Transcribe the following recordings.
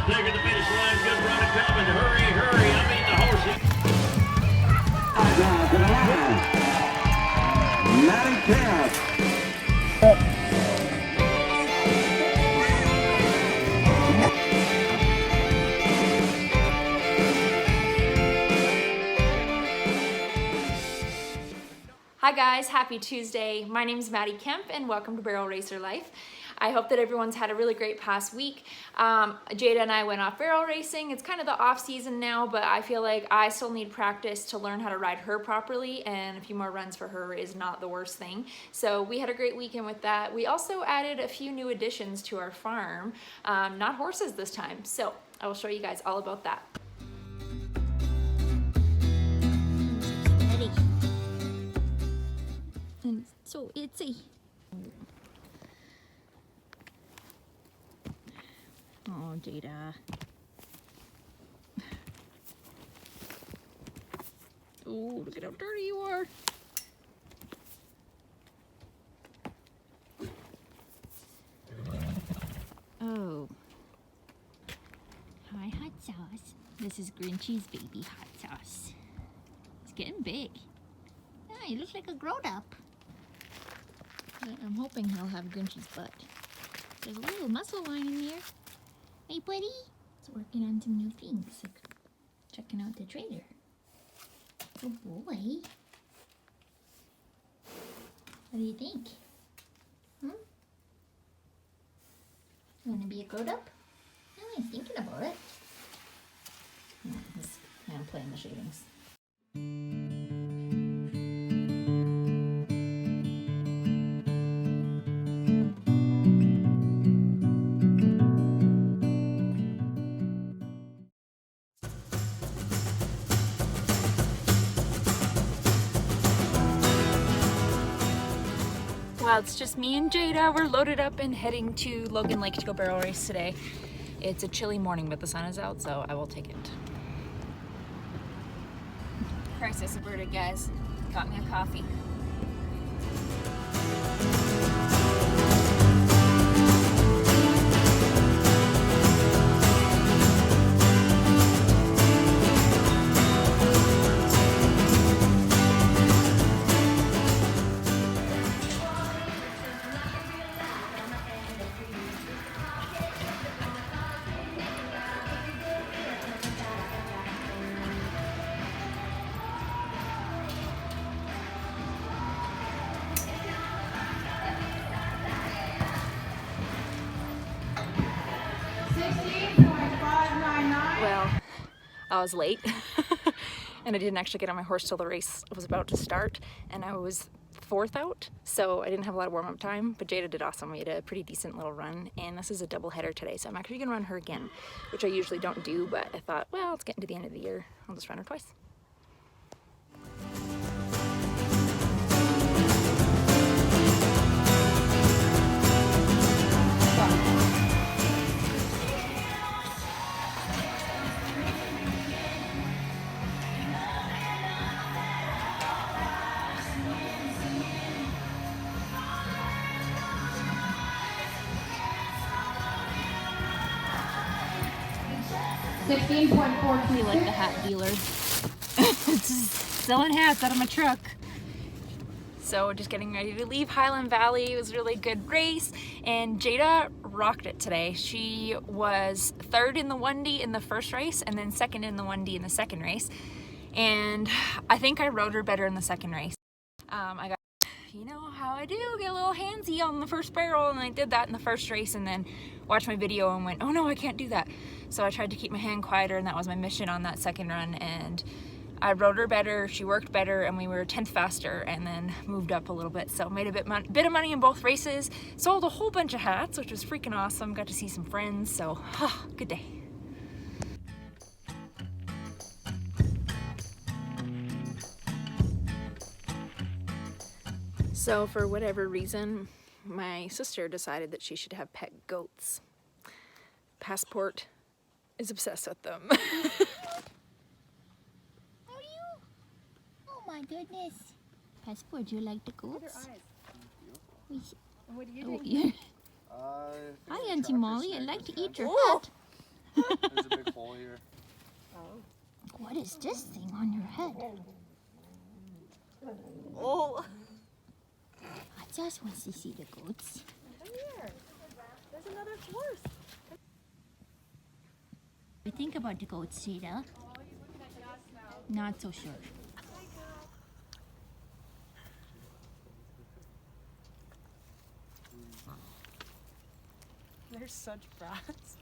taking the finish line. Good run coming. Hurry, hurry. I mean the horses. MaddiKempf. Hi guys, happy Tuesday. My name is Maddi Kemp and welcome to Barrel Racer Life. I hope that everyone's had a really great past week. Jada and I went off barrel racing. It's kind of the off season now, but I feel like I still need practice to learn how to ride her properly, and a few more runs for her is not the worst thing. So we had a great weekend with that. We also added a few new additions to our farm, not horses this time. So I will show you guys all about that. And so itsy. Oh, Jada. Oh, look at how dirty you are. Oh. Hi, hot sauce. This is Grinchy's baby hot sauce. It's getting big. Ah, he looks like a grown-up. I'm hoping he'll have Grinchy's butt. There's a little muscle line in there. Hey, buddy. It's working on some new things. Like checking out the trailer. Good boy. What do you think? You want to be a grown-up? Oh, he's thinking about it. He's kind of playing the shavings. Well, it's just me and Jada. We're loaded up and heading to Logan Lake to go barrel race today. It's a chilly morning, but the sun is out, so I will take it. Crisis averted, guys. Got me a coffee. Well, I was late and I didn't actually get on my horse till the race was about to start, and I was fourth out, so I didn't have a lot of warm-up time, but Jada did awesome. We had a pretty decent little run, and this is a double header today, so I'm actually gonna run her again, which I usually don't do, but I thought, well, it's getting to the end of the year. I'll just run her twice. $16.42. You like the hat dealer. Just selling hats out of my truck. So we're just getting ready to leave Highland Valley. It was a really good race, and Jada rocked it today. She was third in the 1D in the first race, and then second in the 1D in the second race. And I think I rode her better in the second race. I got, you know how I do, get a little handsy on the first barrel, and I did that in the first race, and then watched my video and went, oh no, I can't do that. So I tried to keep my hand quieter, and that was my mission on that second run, and I rode her better, she worked better, and we were 10th faster, and then moved up a little bit. So made a bit of money in both races, sold a whole bunch of hats, which was freaking awesome, got to see some friends, so good day. So for whatever reason, my sister decided that she should have pet goats. Passport is obsessed with them. Are you? Oh my goodness. Passport, you like the goats? What are you Oh, doing? yeah. Hi, Auntie Molly. I'd like to eat your hat. There's a big hole here. What is this thing on your head? Oh. I just want to see the goats. Come here. There's another horse. What do you think about the goats, Jada? Not so sure. They're such brats.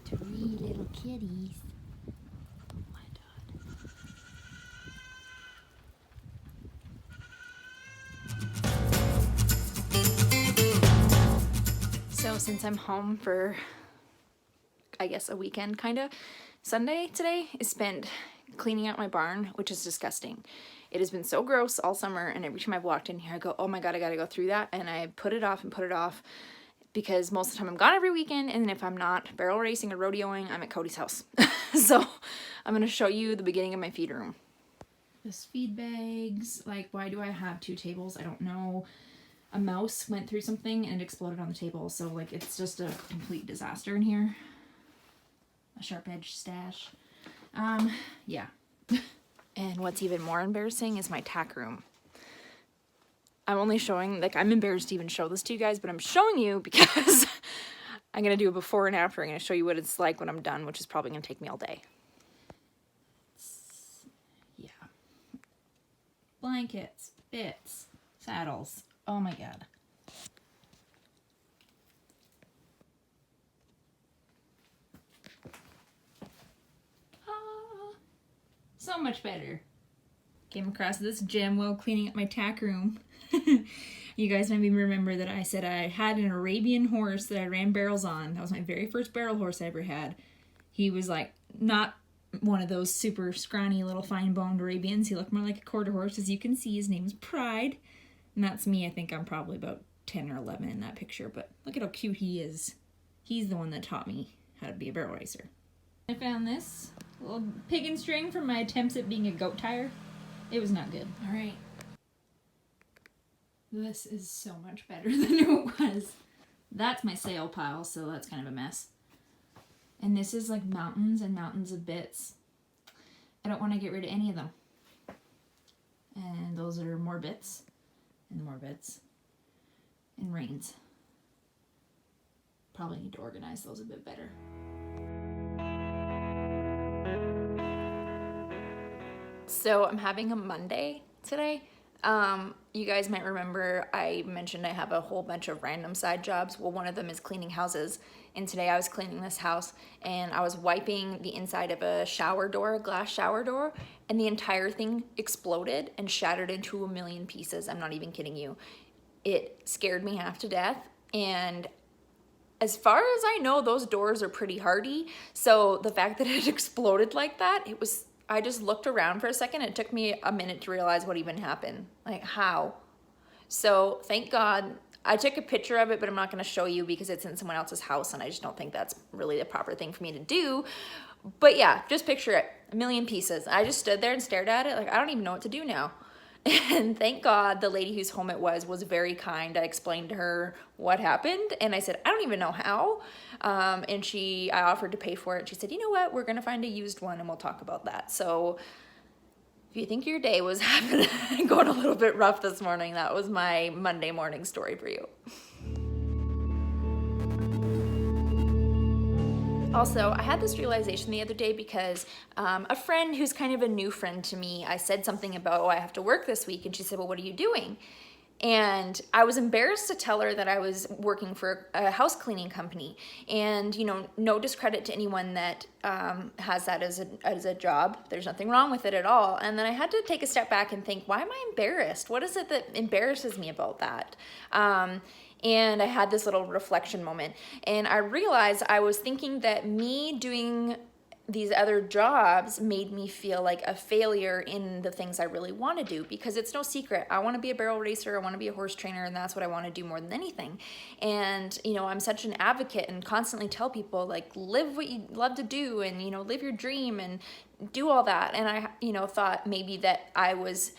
Three little kitties. Oh my God. So since I'm home for, I guess, a weekend kind of, Sunday today is spent cleaning out my barn, which is disgusting. It has been so gross all summer, and every time I've walked in here I go, oh my God, I gotta go through that, and I put it off and put it off because most of the time I'm gone every weekend, and if I'm not barrel racing or rodeoing, I'm at Cody's house. So I'm gonna show you the beginning of my feed room. This feed bags, like, why do I have two tables? I don't know. A mouse went through something and it exploded on the table, so like it's just a complete disaster in here. A SharpEdge stash. Yeah. And what's even more embarrassing is my tack room. I'm only showing, like, I'm embarrassed to even show this to you guys, but I'm showing you because I'm gonna do a before and after. I'm gonna show you what it's like when I'm done, which is probably gonna take me all day. Yeah. Blankets, bits, saddles. Oh my God. So much better. Came across this gem while cleaning up my tack room. You guys maybe remember that I said I had an Arabian horse that I ran barrels on. That was my very first barrel horse I ever had. He was like not one of those super scrawny little fine-boned Arabians. He looked more like a quarter horse. As you can see, his name's Pride. And that's me. I think I'm probably about 10 or 11 in that picture, but look at how cute he is. He's the one that taught me how to be a barrel racer. I found this little pig and string from my attempts at being a goat tire. It was not good. All right. This is so much better than it was. That's my sail pile, so that's kind of a mess. And this is like mountains and mountains of bits. I don't want to get rid of any of them. And those are more bits. And more bits. And reins. Probably need to organize those a bit better. So I'm having a Monday today. You guys might remember I mentioned I have a whole bunch of random side jobs. Well, one of them is cleaning houses. And today I was cleaning this house and I was wiping the inside of a shower door, a glass shower door, and the entire thing exploded and shattered into a million pieces. I'm not even kidding you. It scared me half to death. And as far as I know, those doors are pretty hardy. So the fact that it exploded like that, I just looked around for a second. It took me a minute to realize what even happened. Like, how? So thank God. I took a picture of it, but I'm not going to show you because it's in someone else's house, and I just don't think that's really the proper thing for me to do. But yeah, just picture it. A million pieces. I just stood there and stared at it like, I don't even know what to do now. And thank God the lady whose home it was very kind. I explained to her what happened, and I said, I don't even know how. And I offered to pay for it. She said, you know what? We're going to find a used one, and we'll talk about that. So if you think your day was going a little bit rough this morning, that was my Monday morning story for you. Also, I had this realization the other day because a friend who's kind of a new friend to me, I said something about, oh, I have to work this week. And she said, well, what are you doing? And I was embarrassed to tell her that I was working for a house cleaning company. And, you know, no discredit to anyone that has that as a job. There's nothing wrong with it at all. And then I had to take a step back and think, why am I embarrassed? What is it that embarrasses me about that? And I had this little reflection moment. And I realized I was thinking that me doing these other jobs made me feel like a failure in the things I really want to do, because it's no secret. I want to be a barrel racer. I want to be a horse trainer, and that's what I want to do more than anything. And, you know, I'm such an advocate and constantly tell people, like, live what you love to do and, you know, live your dream and do all that. And I, you know, thought maybe that I was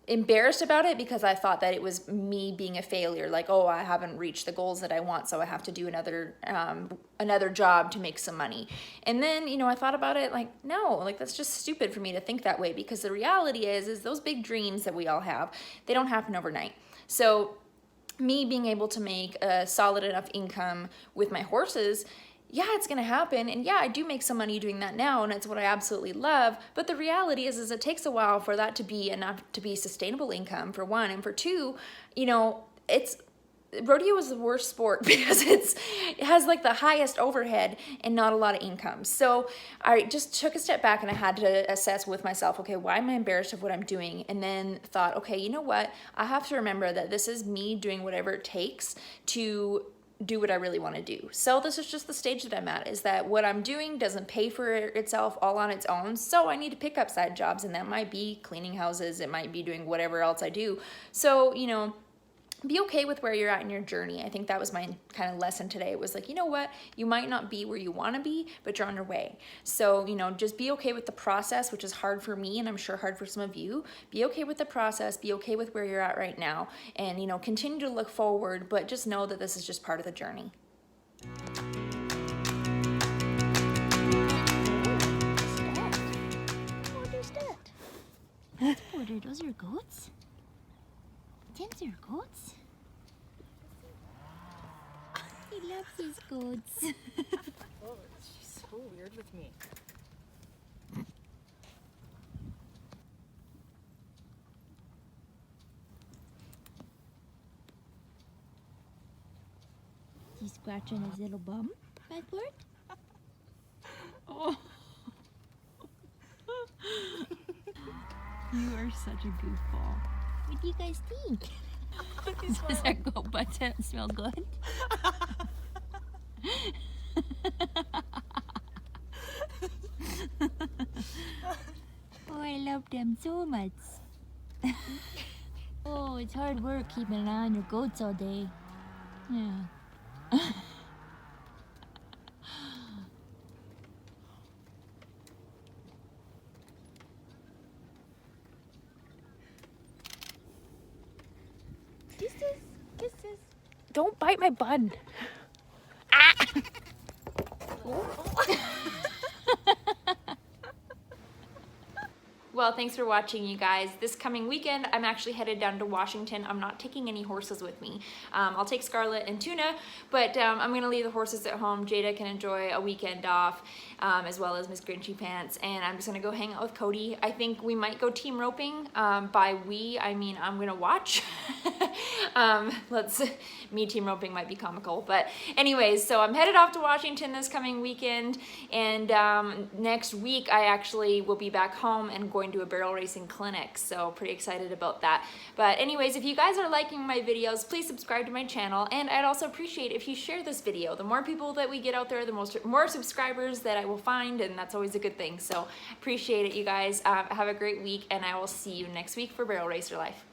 embarrassed about it because I thought that it was me being a failure, like, oh, I haven't reached the goals that I want, so I have to do another job to make some money. And then, you know, I thought about it like, no, like, that's just stupid for me to think that way, because the reality is those big dreams that we all have, they don't happen overnight. So me being able to make a solid enough income with my horses, yeah, it's gonna happen, and yeah, I do make some money doing that now, and it's what I absolutely love, but the reality is it takes a while for that to be enough to be sustainable income, for one, and for two, you know, rodeo is the worst sport because it has like the highest overhead and not a lot of income. So I just took a step back and I had to assess with myself, okay, why am I embarrassed of what I'm doing? And then thought, okay, you know what, I have to remember that this is me doing whatever it takes to do what I really want to do. So this is just the stage that I'm at, is that what I'm doing doesn't pay for itself all on its own, so I need to pick up side jobs, and that might be cleaning houses, it might be doing whatever else I do. So, you know, be okay with where you're at in your journey. I think that was my kind of lesson today. It was like, you know what, you might not be where you want to be, but you're on your way. So, you know, just be okay with the process, which is hard for me, and I'm sure hard for some of you. Be okay with the process, be okay with where you're at right now, and, you know, continue to look forward, but just know that this is just part of the journey. What is that? That's Porter. Those are goats? Those are goats? He loves his goats. Oh, she's so weird with me. He's scratching his little bum, Bedford? Oh. You are such a goofball. What do you guys think? Does our goat butt smell good? Oh, I love them so much. Oh, it's hard work keeping an eye on your goats all day. Yeah. Kisses. Don't bite my bun. Well, thanks for watching, you guys. This coming weekend, I'm actually headed down to Washington. I'm not taking any horses with me. I'll take Scarlett and Tuna, but I'm gonna leave the horses at home. Jada can enjoy a weekend off, as well as Miss Grinchy Pants, and I'm just gonna go hang out with Cody. I think we might go team roping. By we, I mean I'm gonna watch. Me team roping might be comical, but anyways, so I'm headed off to Washington this coming weekend, and next week I actually will be back home and going to a barrel racing clinic, so pretty excited about that. But anyways, if you guys are liking my videos, please subscribe to my channel, and I'd also appreciate if you share this video. The more people that we get out there, the more subscribers that I will find, and that's always a good thing. So appreciate it, you guys. Have a great week, and I will see you next week for Barrel Racer Life.